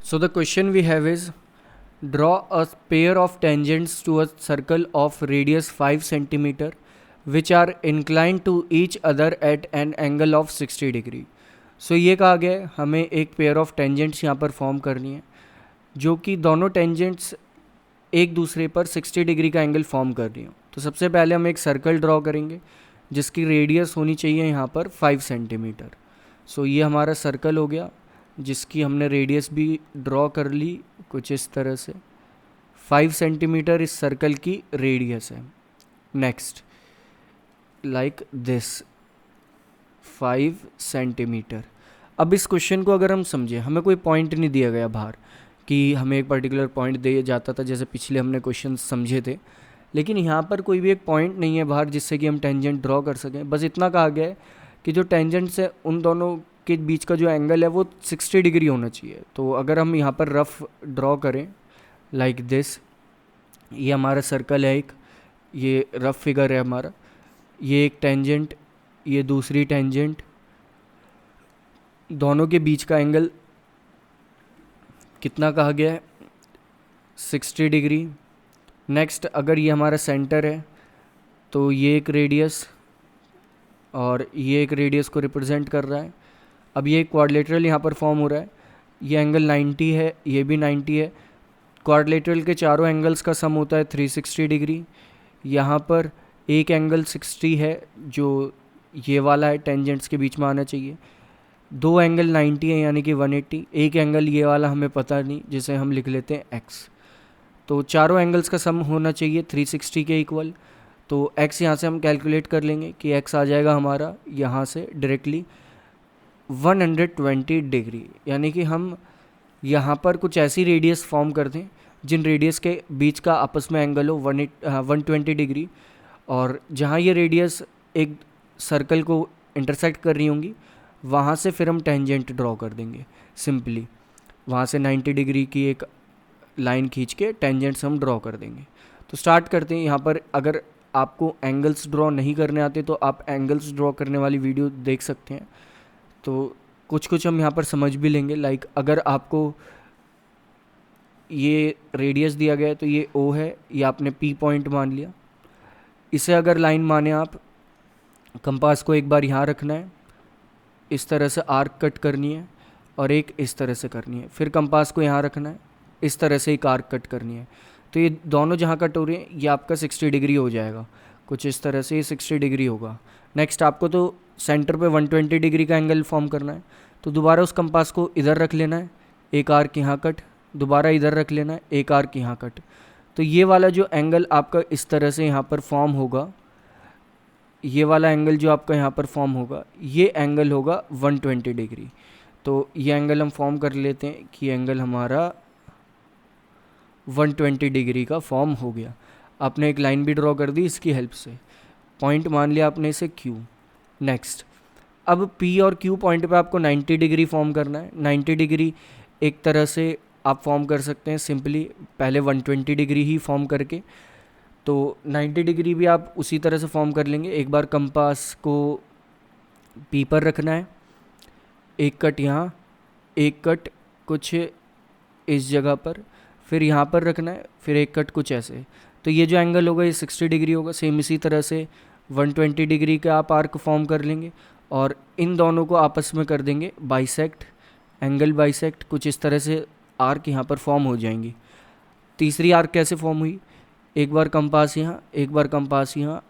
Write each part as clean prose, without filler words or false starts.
So the question we have is, draw a pair of tangents to a circle of radius 5 centimeter which are inclined to each other at an angle of 60 degree. So ये कहा गया है हमें एक pair of tangents यहाँ पर form करनी है जो कि दोनों टेंजेंट्स एक दूसरे पर 60 डिग्री का एंगल फॉर्म कर रही हो. तो सबसे पहले हम एक सर्कल ड्रॉ करेंगे जिसकी रेडियस होनी चाहिए यहाँ पर 5 सेंटीमीटर. सो ये हमारा सर्कल हो गया जिसकी हमने रेडियस भी ड्रॉ कर ली कुछ इस तरह से. 5 सेंटीमीटर इस सर्कल की रेडियस है. Next like this 5 centimetre. अब इस क्वेश्चन को अगर हम समझें, हमें कोई पॉइंट नहीं दिया गया बाहर कि हमें एक पर्टिकुलर पॉइंट दिया जाता था जैसे पिछले हमने क्वेश्चन समझे थे, लेकिन यहाँ पर कोई भी एक पॉइंट नहीं है बाहर जिससे कि हम टेंजेंट ड्रॉ कर सकें. बस इतना कहा गया है कि जो टेंजेंट्स है उन दोनों के बीच का जो एंगल है वो 60 डिग्री होना चाहिए. तो अगर हम यहाँ पर रफ ड्रॉ करें लाइक दिस, ये हमारा सर्कल है एक, ये रफ फिगर है हमारा, ये एक टेंजेंट, ये दूसरी टेंजेंट, दोनों के बीच का एंगल कितना कहा गया है 60 डिग्री. नेक्स्ट अगर ये हमारा सेंटर है तो ये एक रेडियस और ये एक रेडियस को रिप्रेजेंट कर रहा है. अब ये क्वाड्रिलेटरल यहाँ पर फॉर्म हो रहा है, ये एंगल 90 है, ये भी 90 है. क्वाड्रिलेटरल के चारों एंगल्स का सम होता है 360 डिग्री. यहाँ पर एक एंगल 60 है जो ये वाला है, टेंजेंट्स के बीच में आना चाहिए. दो एंगल 90 है यानी कि 180. एक एंगल ये वाला हमें पता नहीं जिसे हम लिख लेते हैं x. तो चारों एंगल्स का सम होना चाहिए 360 के इक्वल. तो x यहाँ से हम कैलकुलेट कर लेंगे कि x आ जाएगा हमारा यहाँ से डायरेक्टली 120 डिग्री. यानी कि हम यहाँ पर कुछ ऐसी रेडियस फॉर्म कर दें जिन रेडियस के बीच का आपस में एंगल हो 120 डिग्री, और जहाँ ये रेडियस एक सर्कल को इंटरसेक्ट कर रही होंगी वहाँ से फिर हम टेंजेंट ड्रॉ कर देंगे सिंपली. वहाँ से 90 डिग्री की एक लाइन खींच के टेंजेंट्स हम ड्रॉ कर देंगे. तो स्टार्ट करते हैं. यहाँ पर अगर आपको एंगल्स ड्रॉ नहीं करने आते तो आप एंगल्स ड्रॉ करने वाली वीडियो देख सकते हैं. तो कुछ हम यहाँ पर समझ भी लेंगे. लाइक अगर आपको ये रेडियस दिया गया है तो ये O है, ये आपने P पॉइंट मान लिया. इसे अगर लाइन माने आप, कंपास को एक बार यहाँ रखना है, इस तरह से आर्क कट करनी है और एक इस तरह से करनी है. फिर कंपास को यहाँ रखना है, इस तरह से एक आर्क कट करनी है. तो ये दोनों जहाँ कट हो रही हैं ये आपका 60 डिग्री हो जाएगा. कुछ इस तरह से ये 60 डिग्री होगा. नेक्स्ट आपको तो सेंटर पे 120 डिग्री का एंगल फॉर्म करना है. तो दोबारा उस कंपास को इधर रख लेना है, एक आर्क यहाँ कट, दोबारा इधर रख लेना है, एक आर्क यहाँ कट. तो ये वाला जो एंगल आपका इस तरह से यहाँ पर फॉर्म होगा, ये वाला एंगल जो आपका यहाँ पर फॉर्म होगा ये एंगल होगा 120 डिग्री. तो ये एंगल हम फॉर्म कर लेते हैं कि एंगल हमारा 120 डिग्री का फॉर्म हो गया. आपने एक लाइन भी ड्रॉ कर दी इसकी हेल्प से, पॉइंट मान लिया आपने इसे Q. नेक्स्ट अब P और Q पॉइंट पे आपको 90 डिग्री फॉर्म करना है. 90 डिग्री एक तरह से आप फॉर्म कर सकते हैं सिंपली पहले 120 डिग्री ही फॉर्म करके. तो 90 डिग्री भी आप उसी तरह से फॉर्म कर लेंगे. एक बार कंपास को P पर रखना है, एक कट यहाँ, एक कट कुछ इस जगह पर, फिर यहाँ पर रखना है, फिर एक कट कुछ ऐसे. तो ये जो एंगल होगा ये 60 डिग्री होगा. सेम इसी तरह से 120 डिग्री का आप आर्क फॉर्म कर लेंगे और इन दोनों को आपस में कर देंगे बाइसेक्ट, एंगल बाइसेक्ट. कुछ इस तरह से आर्क यहाँ पर फॉर्म हो जाएंगी. तीसरी आर्क कैसे फॉर्म हुई, एक बार कंपास यहाँ, एक बार कंपास यहाँ,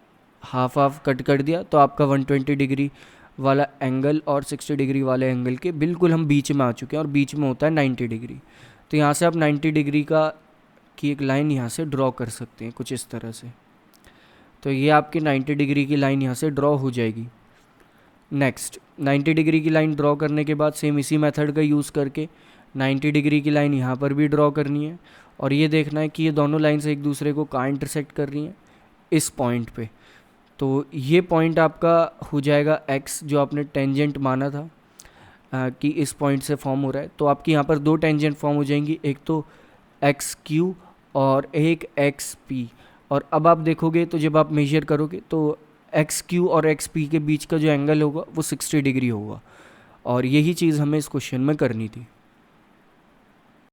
हाफ हाफ कट कर दिया. तो आपका 120 डिग्री वाला एंगल और 60 डिग्री वाले एंगल के बिल्कुल हम बीच में आ चुके हैं और बीच में होता है 90 डिग्री. तो यहाँ से आप 90 डिग्री की एक लाइन यहाँ से ड्रॉ कर सकते हैं कुछ इस तरह से. तो ये आपकी 90 डिग्री की लाइन यहाँ से ड्रॉ हो जाएगी. नेक्स्ट 90 डिग्री की लाइन ड्रॉ करने के बाद सेम इसी मेथड का यूज़ करके 90 डिग्री की लाइन यहाँ पर भी ड्रॉ करनी है और ये देखना है कि ये दोनों लाइन्स एक दूसरे को कहाँ इंटरसेक्ट कर रही हैं, इस पॉइंट पे. तो ये पॉइंट आपका हो जाएगा x जो आपने टेंजेंट माना था कि इस पॉइंट से फॉर्म हो रहा है. तो आपकी यहाँ पर दो टेंजेंट फॉर्म हो जाएंगी, एक तो XQ और एक XP. और अब आप देखोगे तो जब आप मेजर करोगे तो XQ और XP के बीच का जो एंगल होगा वो 60 डिग्री होगा. और यही चीज़ हमें इस क्वेश्चन में करनी थी.